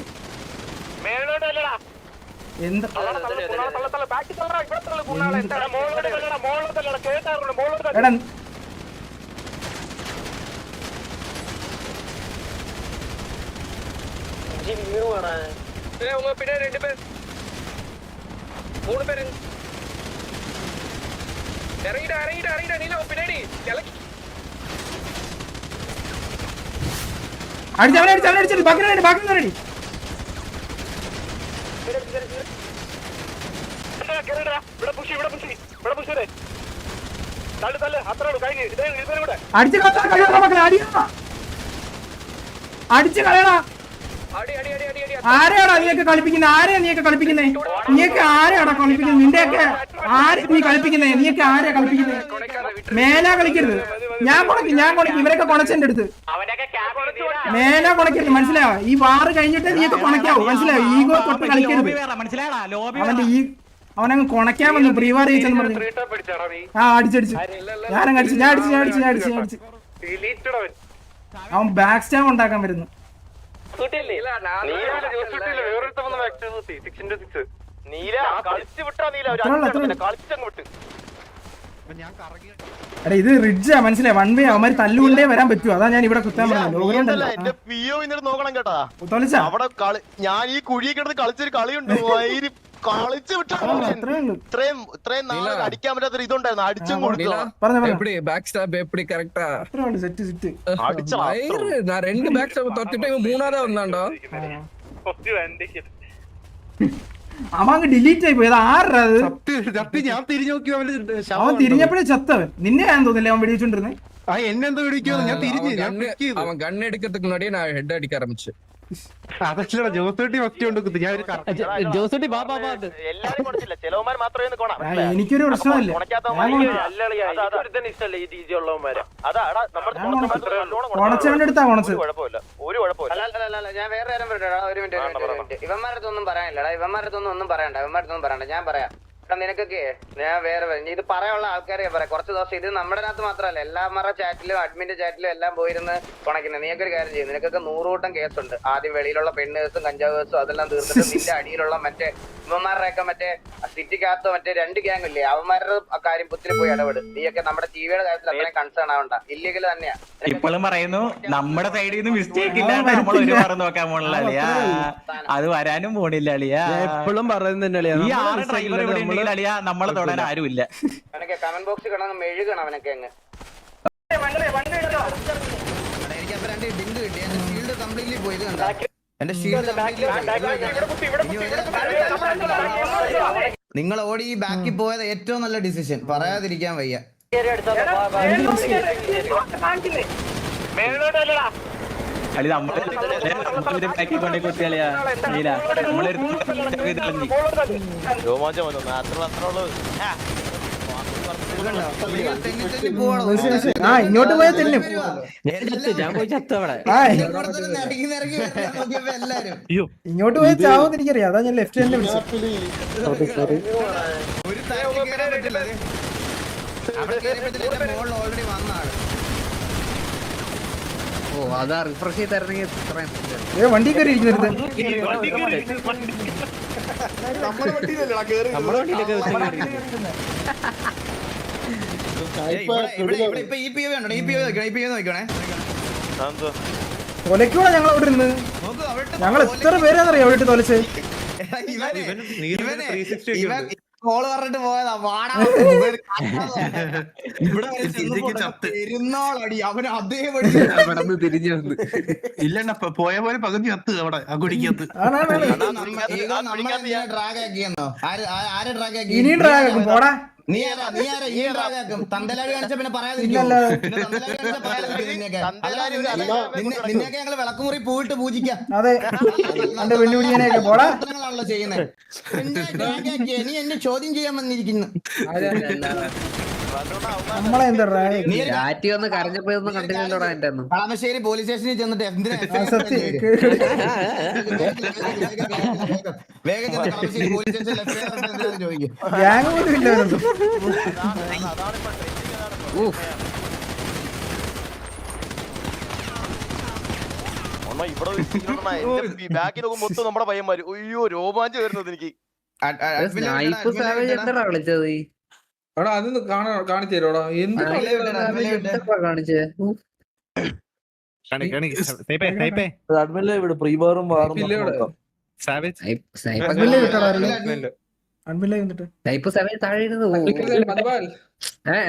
S4: എന്താ? എടാ അടിച്ചു ബാക്കി റെഡി. അടിച്ചു കളയടാ. ആരെയാടാ നീയൊക്കെ കളിപ്പിക്കുന്നത്? നീയൊക്കെ ആരെയാടാ കളിപ്പിക്കുന്നത്? നിന്റെയൊക്കെ ആരെ നീ കളിപ്പിക്കുന്നേ? നീയൊക്കെ ആരെയാ കളിപ്പിക്കുന്നേ? മേലാ കളിക്കരുത്. ഞാൻ കൊണക്കും ഇവരൊക്കെ കൊണച്ചെന്റെ അടുത്ത് മേലാ കൊണക്കരുത്, മനസ്സിലായോ? ഈ വാറ് കഴിഞ്ഞിട്ട് നീയൊക്കെ കൊണക്കാവൂ, മനസ്സിലായോ? ഈഗോ തൊട്ട് കളിക്കരുത്. അവനങ്ങ് കൊണക്കാമെന്ന് പ്രീവാർ ചെയ്യിച്ചെന്ന് പറഞ്ഞു. അടിച്ചടിച്ചു ഞാൻ അടിച്ചു. അവൻ ബാക്ക് സ്റ്റാം ഉണ്ടാക്കാൻ വരുന്നു. എടാ ഇത് റിഡ്ജാ, മനസ്സിലായി? വൺ വേ അവന്മാര് തല്ലുകൊണ്ടേ വരാൻ പറ്റുമോ? അതാ ഞാൻ ഇവിടെ കുത്താൻ പറഞ്ഞത്.
S5: നോക്കണം കേട്ടാ. ഞാൻ ഈ കുഴി കിടന്ന് കളിച്ചൊരു കളിയുണ്ട്. കളിച്ചു ഇത്രയും നാളെ അടിക്കാൻ പറ്റാത്തൊരു ഇതുണ്ടായിരുന്നു. അടിച്ചും കൊടുത്തു.
S4: അവൻ ഡിലീറ്റ് ആയി പോയത്. ആരുടെ അവൻ തിരിഞ്ഞപ്പോഴേ ചത്തവൻ. നിന്നെ ഞാൻ തോന്നില്ല അവൻ വെടിവെച്ചോണ്ടിരുന്നേ.
S7: എന്നെന്തോ വെടിക്കുമോ? ഞാൻ തിരിഞ്ഞു.
S8: അവൻ ഗണ്ണെടുக்கிறதுக்கு முன்னாடியே நான் ஹெட் அடிக்க ஆரம்பிச்சேன்.
S7: അതല്ല ജോസൂട്ടി ഫസ്റ്റ് കൊണ്ട് കുത്തി. ഞാൻ
S4: എനിക്കൊരു പ്രശ്നമില്ല. കൊണച്ചവന്റെ അടുത്താ കൊണച്ച്.
S1: ഞാൻ വേറെ കാര്യം പറയട്ടെ. ഒരു മിനിറ്റ്. ഇവന്മാരത്തൊന്നും പറയാനില്ലടാ. ഇവന്മാരത്തൊന്നും പറയണ്ട. ഞാൻ പറയാം. നിനക്കൊക്കെ ഞാൻ വേറെ ഇത് പറയാനുള്ള ആൾക്കാരെ പറയാം. കുറച്ച് ദിവസം ഇത് നമ്മുടെ അകത്ത് മാത്രമല്ല എല്ലാവരുടെ ചാറ്റിലും അഡ്മിന്റെ ചാറ്റിലും എല്ലാം പോയിരുന്ന് തുണയ്ക്കുന്നത്. നീക്കൊരു കാര്യം ചെയ്യും, നിനക്കൊക്കെ 100 കൂട്ടം കേസുണ്ട്. ആദ്യം വെളിയിലുള്ള പെണ്ണ് കേസും കഞ്ചാവ് കേസും അതെല്ലാം തീർത്തിട്ട് നിന്റെ അടിയിലുള്ള മറ്റേ ഇവന്മാരുടെയൊക്കെ മറ്റേ സിറ്റിക്കകത്ത് മറ്റേ 2 ഗ്യാങ് ഇല്ലേ, അവന്മാരുടെ കാര്യം പുത്തിരി പോയി ഇടപെട്. നീയൊക്കെ നമ്മുടെ ടിവിയുടെ കാര്യത്തിൽ അത്രയും കൺസേൺ ആവണ്ട. ഇല്ലീഗൽ തന്നെയാ.
S10: ഇപ്പോഴും പറയുന്നു നമ്മുടെ സൈഡിൽ നിന്ന് മിസ്റ്റേക്ക് ഇല്ലാണ്ട് നമ്മൾ ഒരു വാറ് നോക്കാൻ പോണില്ല അളിയാ. അത് വരാനും പോണില്ല അളിയാ. എപ്പോഴും പറയുന്നുണ്ട് ഈ 6 ഡ്രൈവർ ഇവിടെ ഉണ്ടെങ്കിൽ അളിയാ നമ്മളെ തൊടാൻ ആരുമില്ല.
S1: അവനൊക്കെ കമന്റ് ബോക്സിൽ കിടന്ന് മെഴുകണം അവനൊക്കെ അങ്ങ്.
S2: എനിക്കപ്പോ 2 ഡിങ്ക് കിട്ടി. എന്റെ ഷീൽഡ് കംപ്ലീറ്റ്ലി പോയത് കണ്ടോ? എന്റെ ഷീൽഡ് നിങ്ങൾ ഓടി ഈ ബാക്കിൽ പോയത് ഏറ്റവും നല്ല ഡിസിഷൻ, പറയാതിരിക്കാൻ വയ്യ.
S10: അളി നമ്മളൊരു ബാക്കി കൊണ്ടേ കുത്തി അളിയാ.
S5: രോമാഞ്ചം വന്നു അത്ര ഉള്ളു.
S4: ഇങ്ങോട്ട് പോയാൽ തെല്ലും. ഇങ്ങോട്ട് പോയാൽ ചാവെന്ന് എനിക്കറിയാം, അതാ ഞാൻ ലെഫ്റ്റ് ഹാൻഡിൽ
S2: ഓൾറെഡി വന്നാണ്.
S9: ഓ അതാ റിഫ്രഷ് ചെയ്തിറങ്ങി
S4: വണ്ടി കയറി ഇരിക്കുന്നത്. തൊലയ്ക്കൂടെ ഞങ്ങൾ അവിടെ ഇരുന്ന് ഞങ്ങൾ എത്ര പേരാന്നറിയാം അവിടെ തൊലച്ച്.
S2: കോള് പറഞ്ഞിട്ട് പോയതാ. പെരുന്നാളടി അവന് അതേപടി
S9: തിരിഞ്ഞു വന്ന്.
S7: ഇല്ലണ്ണ പോയ പോലെ പകുതി കത്ത് അവിടെ ആ കുടിക്കത്ത്.
S2: ഡ്രാഗ് ആക്കിയെന്നോ? ആര് ഡ്രാഗ് ആക്കി?
S4: ഇനിയും ഡ്രാഗ് ആക്കും പോടാ.
S2: നീ ആരാ ഈ ഡ്രാഗ് ആക്കും? തന്തലാടി കാണിച്ച പിന്നെ നിന്നെയൊക്കെ ഞങ്ങള് വിളക്കുമുറി പോയിട്ട് പൂജിക്കാം.
S4: അതെ എന്റെ വെല്ലുവിളിയാനൊക്കെ പോടാ
S2: ചെയ്യുന്നത്. നീ എന്നെ ചോദ്യം ചെയ്യാൻ വന്നിരിക്കുന്നു.
S4: നമ്മളെ എന്താ
S9: കരഞ്ഞപ്പോഴൊന്നും കണ്ടില്ലല്ലോടാ എന്റെ ഒന്നും.
S2: കളമശ്ശേരി പോലീസ് സ്റ്റേഷനിൽ ചെന്നിട്ട് എന്തിനാ വേഗം കളമശ്ശേരി പോലീസ് സ്റ്റേഷനിൽ ചോദിക്കും.
S4: ഗ്യാങ് പോലും ഇല്ല.
S5: ഇവിടെ ബാക്കിൽ നോക്കുമ്പോ മൊത്തം നമ്മുടെ പയ്യന്മാര്. അയ്യോ രോമാഞ്ചം വരുന്നത് എനിക്ക്.
S9: എന്താ വിളിച്ചത്?
S3: അതൊന്ന് കാണിച്ചു തരോടാ. എന്ത്
S9: കാണിച്ചേ?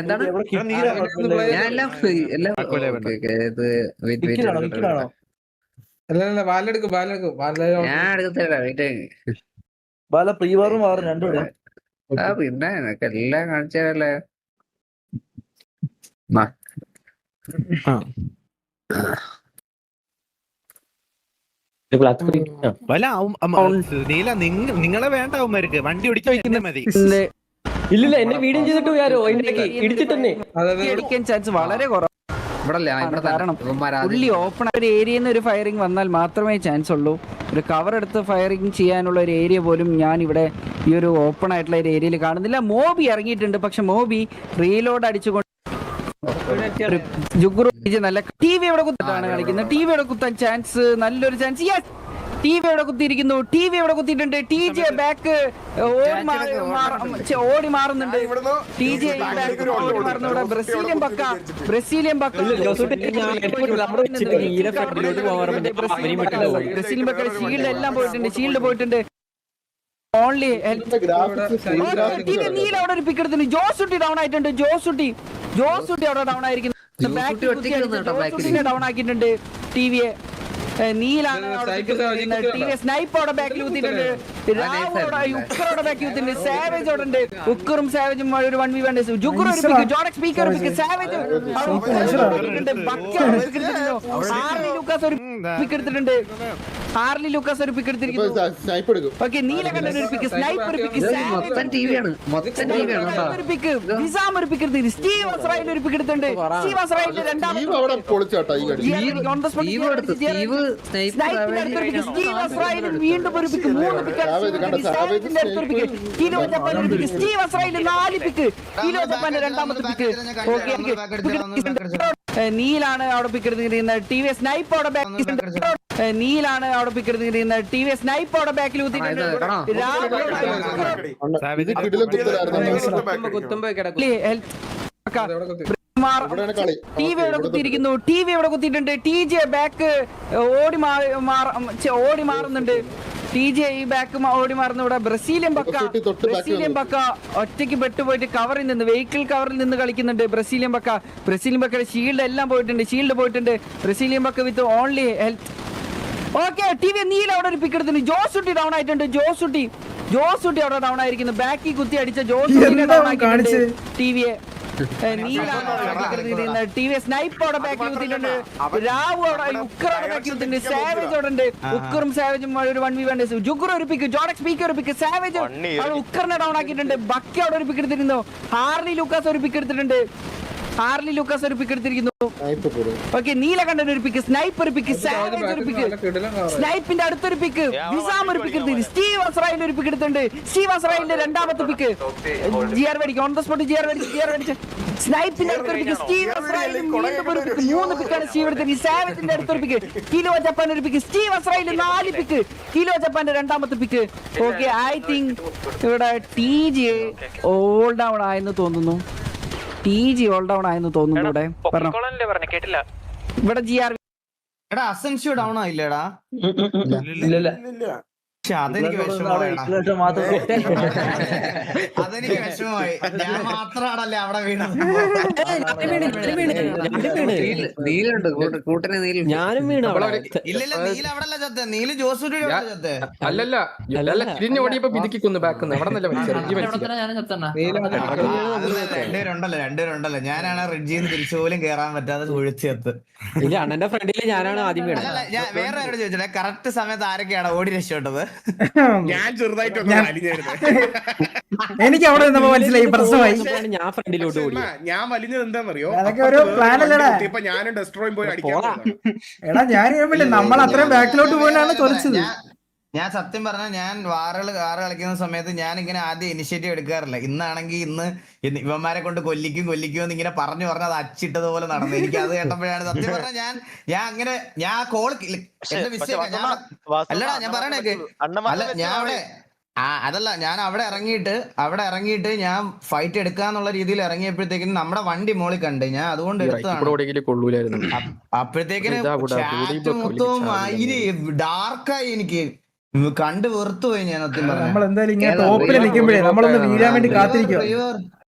S9: എന്താണ് ഞാൻ എടുക്കത്തില്ല. പിന്നെ എനക്ക് എല്ലാം കാണിച്ചാലേ
S7: നിങ്ങളെ വേണ്ട അവന്മാർക്ക് വണ്ടി ഓടിക്കാൻ മതി.
S1: ഇല്ലില്ല എന്നെ വീഡിയോ ചെയ്തിട്ട് ഇടിച്ചിട്ടെന്നെ
S9: അടിക്കാൻ ചാൻസ് വളരെ കുറവ്. കാരണം പുള്ളി ഓപ്പൺ ഒരു ഏരിയയിൽ നിന്ന് ഒരു ഫയറിംഗ് വന്നാൽ മാത്രമേ ചാൻസ് ഉള്ളൂ. ഒരു കവർ എടുത്ത് ഫയറിംഗ് ചെയ്യാനുള്ള ഒരു ഏരിയ പോലും ഞാൻ ഇവിടെ ഈ ഒരു ഓപ്പൺ ആയിട്ടുള്ള ഒരു ഏരിയയിൽ കാണുന്നില്ല. മോബി ഇറങ്ങിയിട്ടുണ്ട്, പക്ഷെ മോബി റീലോഡ് അടിച്ചുകൊണ്ട് നല്ല ടി വി എവിടെ കുത്തിട്ടാണ് കളിക്കുന്നത്. ടി വി എവിടെ കുത്താൻ ചാൻസ്, നല്ലൊരു ചാൻസ്. യെസ്, ടി വി എവിടെ കുത്തിയിരിക്കുന്നു. ടി വി എവിടെ കുത്തിയിട്ടുണ്ട്. ടി ജെ ബാക്ക് ഓടി മാറുന്നുണ്ട്. ടി ജെ ഓടി മാറുന്നു. ബ്രസീലിയൻ പക്ക ബ്രസീലിയൻ പക്ക ഷീൽഡ് എല്ലാം പോയിട്ടുണ്ട്. ഷീൽഡ് പോയിട്ടുണ്ട്. ഓൺലി നീല അവിടെ ഒരു പിക്ക് എടുത്തിട്ടുണ്ട്. ജോസുട്ടി ഡൗൺ ആയിട്ടുണ്ട്. ജോസുട്ടി അവിടെ ഡൗൺ ആയിരിക്കുന്നു. ഡൗൺ ആക്കിയിട്ടുണ്ട് ടി വിയെ. നീലാണ് സ്നൈപ്പ് അവിടെ ബാക്കിൽ കുത്തിയിട്ടുണ്ട്. ഉക്കറോടെ ബാക്കിൽ കുത്തിയിട്ടുണ്ട്. സാവേജ് അവിടെ ഉണ്ട്. ഉക്കറും സാവേജും ഒരു 1v1. ജുഗുർ ഒരു പിക്ക്, ജോണക്സ് സ്പീക്കർ ഒരു പിക്ക്, സാവേജ് ലൂക്കാസ് ഒരു പിക്ക് എടുത്തിട്ടുണ്ട്. ഹാർലി ലൂക്കാസ് ഒരു പിക്ക് എടുത്തിരിക്കുന്നു. ഓക്കെ, നീലകണ്ഠൻ ഒരു പിക്ക്, സ്നൈപ്പർ ഒരു പിക്ക്, ഒരു പിക്ക്, നിസാം ഒരു പിക്ക് എടുത്തിട്ടുണ്ട്. സ്റ്റീവ് അസ്രായേൽ ഒരു പിക്ക് എടുത്തിട്ടുണ്ട്. സ്റ്റീവ് അസ്രായേലിന്റെ രണ്ടാമത്തെ സ്റ്റീവ് അസ്രായേൽ വീണ്ടും ഒരു പിക്ക്, 3 പിക്ക്. കിലോ ജപ്പാൻ ഒരു പിക്ക്, സ്റ്റീവ് അസ്രായേൽ 4 പിക്ക്, കിലോ ജപ്പാന്റെ രണ്ടാമത്തെ പിക്ക്. ഓക്കെ, നീലാണ് അവിടെ പിക്ക് എടുത്തിരിക്കുന്നത്. ടി വി സ്നൈപ്പ് അവിടെ ബാക്കിൽ, നീലാണ് അവിടെ പിക്ക് എടുത്തിരിക്കുന്നത്. ടി വി സ്നൈപ്പ് അവിടെ ബാക്കിൽ കുത്തിയിട്ടുണ്ട്. ടി വി ഇവിടെ കുത്തിയിരിക്കുന്നു. ടി വി ഇവിടെ കുത്തിയിട്ടുണ്ട്. ടി ജെ ബാക്ക് ഓടി മാറുന്നുണ്ട്. ടി ജെ ഈ ബാക്ക് ഓടി മാറുന്നു. ഇവിടെ ബ്രസീലിയൻ പക്ക ഒറ്റയ്ക്ക് പെട്ടുപോയിട്ട് കവറിൽ നിന്ന്, വെഹിക്കിൾ കവറിൽ നിന്ന് കളിക്കുന്നുണ്ട്. ബ്രസീലിയൻ പക്കയുടെ ഷീൽഡ് എല്ലാം പോയിട്ടുണ്ട്. ബ്രസീലിയൻ പക്ക with only health. Okay, TV നീല അവിടെ ഒരു പിക്ക് എടുത്തിട്ടുണ്ട്. ജോസുട്ടി ഡൗൺ ആയിട്ടുണ്ട്. ജോസുട്ടി അവിടെ ഡൗൺ ആയിരിക്കുന്നു. ബാക്കിൽ കുത്തി അടിച്ച ജോസുട്ടിനെ ഡൗൺ ആക്കിയിട്ടുണ്ട്. ടി വിയെ ടി വി സ്നൈപ്പ് അവിടെ ബാക്കിൽ കുത്തിയിട്ടുണ്ട്. രാവു അവിടെ, ഉക്കർ അവിടെ ബാക്കിൽ കുത്തിയിട്ടുണ്ട്. സാവേജ് അവിടെ ഉണ്ട്. ഉക്കറും സാവേജും ഒരു 1v1. ജുഗുർ ഒരു പിക്ക്, ജോഡക്സ് പീക്ക് ഒരു പിക്ക്, സാവേജ് അവിടെ ഉക്കറിനെ ഡൗൺ ആക്കിയിട്ടുണ്ട്. ബക്കി അവിടെ ഒരു പിക്ക് എടുത്തിരുന്നു. ഹാർലി ലൂക്കാസ് ഒരു പിക്ക് എടുത്തിട്ടുണ്ട്. ഓക്കെ, നീലകണ്ഠൻ ഒരു പിക്ക്, സ്നൈപ്പർ ഒരു പിക്ക്, സാവേജ് ഒരു പിക്ക്, സ്നൈപ്പിന്റെ അടുത്തൊരു പിക്ക്, നിസാം ഒരു പിക്ക് എടുത്തിട്ടുണ്ട്. സ്റ്റീവ് അസ്രായേൽ ഒരു പിക്ക് എടുത്തിട്ടുണ്ട്. സ്റ്റീവ് അസ്രായേലിന്റെ രണ്ടാമത്തെ പിക്ക്. ജിആർ മേടിക്കും, ഓൺ ദ സ്പോട്ട് ജിആർ മേടിച്ച്. സ്നൈപ്പിന്റെ അടുത്തൊരു പിക്ക്, സ്റ്റീവ് അസ്രായേൽ വീണ്ടും ഒരു പിക്ക്, 3 പിക്കാണ് സ്റ്റീവ് എടുത്തത്. സാവേജിന്റെ അടുത്തൊരു പിക്ക്, കിലോ ജപ്പാൻ ഒരു പിക്ക്, സ്റ്റീവ് അസ്രായേൽ 4 പിക്ക്, കിലോ ജപ്പാന്റെ രണ്ടാമത്തെ പിക്ക്. ഓക്കെ, ഐ തിങ്ക് ഇവിടെ ടി ജി ഓൾ ഡൗൺ ആയെന്ന് തോന്നുന്നു. ഇവിടെ
S1: കേട്ടില്ല.
S9: ഇവിടെ ജിആർ
S2: എടാ അസൻഷ്യൂ ഡൗൺ ആയില്ലേടാ? അതെനിക്ക് വിഷമമായി. ഞാൻ മാത്രാണല്ലേ അവിടെ വീണത്.
S1: ഞാനും വീണു.
S2: ഇല്ലല്ല, നീല അവിടെ അല്ല ചത്തെ, നീല് ജോസൂരി ചത്തെ.
S8: അല്ലല്ല തിരിഞ്ഞ് ഓടിയപ്പോ പിതുക്കി കൊന്നു ബാക്കുന്നു. അവിടെ
S2: രണ്ടുപേരുണ്ടല്ലോ. ഞാനാണ് റിഡ്ജിന്ന് തിരിച്ചു പോലും കേറാൻ പറ്റാതെ ഒഴിച്ചെത്ത്.
S1: അണ്ണന്റെ ഫ്രണ്ടില് ഞാനാണ് ആദ്യം വീണത്.
S2: ഞാൻ വേറെ ആരോട് ചോദിച്ചോട്ടെ, കറക്റ്റ് സമയത്ത് ആരൊക്കെയാണ് ഓടി രക്ഷപ്പെട്ടത്?
S7: ഞാൻ ചെറുതായിട്ട്
S4: എനിക്ക് അവിടെ നിന്നപ്പോ മനസ്സിലായി പ്രശ്നമായി.
S1: ഞാൻ ഫ്രണ്ടിലോട്ട് ഓടി.
S7: ഞാൻ വലിഞ്ഞത് എന്താണെന്നറിയോ?
S4: അതൊക്കെ ഒരു പ്ലാൻ അല്ലടാ.
S7: ഇപ്പൊ ഞാനും ഡെസ്ട്രോയും പോയി അടിക്കാൻ.
S4: എടാ ഞാൻ നമ്മൾ അത്രയും ബാക്കിലോട്ട് പോയിട്ടാണ് കുറച്ചത്.
S2: ഞാൻ സത്യം പറഞ്ഞാൽ ഞാൻ വാറ് കളിക്കുന്ന സമയത്ത് ഞാൻ ഇങ്ങനെ ആദ്യം ഇനിഷ്യേറ്റീവ് എടുക്കാറില്ല. ഇന്നാണെങ്കിൽ ഇന്ന് ഇവന്മാരെ കൊണ്ട് കൊല്ലിക്കും എന്ന് ഇങ്ങനെ പറഞ്ഞു അത് അച്ചിട്ടതുപോലെ നടന്നു. എനിക്ക് അത് കേട്ടപ്പോഴാണ് സത്യം പറഞ്ഞാൽ ഞാൻ കോൾ എന്റെ മിസ്റ്റേക്ക്. അല്ലടാ ഞാൻ പറയണേക്ക്, അല്ല ഞാൻ അവിടെ ഇറങ്ങിയിട്ട് ഞാൻ ഫൈറ്റ് എടുക്കാന്നുള്ള രീതിയിൽ ഇറങ്ങിയപ്പോഴത്തേക്കിനും നമ്മുടെ വണ്ടി മോളിൽ കണ്ട് ഞാൻ അതുകൊണ്ട് എടുത്തതാണ്. അപ്പോഴത്തേക്കിന് മൊത്തം ഡാർക്കായി, എനിക്ക് കണ്ട് വെറുത്തു പോയി. ഞാൻ സത്യം പറഞ്ഞു
S4: നമ്മൾ എന്തായാലും ഇങ്ങനെ ടോപ്പിൽ നിൽക്കുമ്പോഴേ നമ്മളൊന്ന് വീഴാൻ വേണ്ടി കാത്തിരിക്കും.